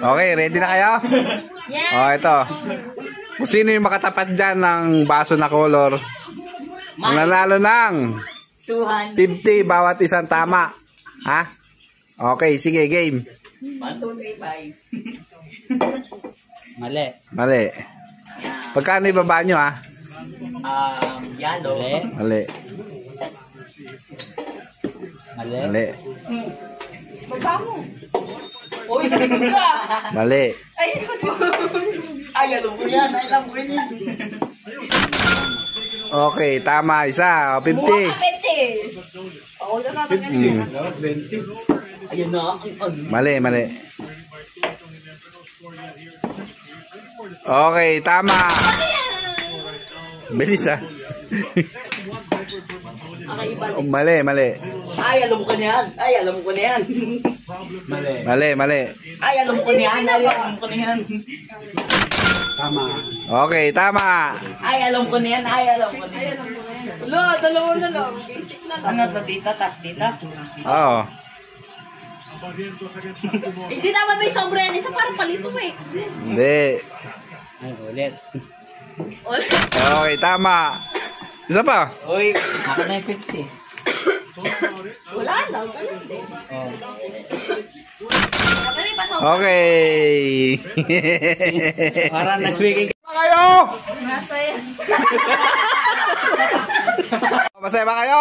Okay, ready na kayo? Yes! Oh, ito. Kung sino yung makatapat dyan ng baso na color, ang nanalo ng 200. 50 bawat isang tama. Ha? Okay, sige, game. 1, 2, 3, 5. Mali. Mali. Pagkano ibaba nyo, ha? Yellow. Mali. Mali. Mali. Magkano? Uy, nagagod ka! Mali. Ay, alam ko yan. Ay, alam ko yan. Okay, tama. Isa. 50. Buha ka 50. Ako na tatanggalin. 20. Ayun na. Mali, mali. Okay, tama. Bilis, ha? Mali, mali. Ay, alam ko na yan. Ay, alam ko na yan. Mali. Mali, mali. Ay, alam ko na yan. Ay, alam ko na yan. Tama. Okay, tama. Ay, alam ko na yan. Ay, alam ko na yan. Wala, dalawa na lang. Basic na lang. Ano to, tita? Tas tita? Oo. Hindi naman may sombra yan. Isa parang palito eh. Hindi. Ay, ulit. Okay, tama. Isa pa. Uy, Ako na yung 50. Wala na. Ganun din. Oh. Pero iba sombra. Okay. Para nagbigay Kayo! Masaya. Masaya ba kayo?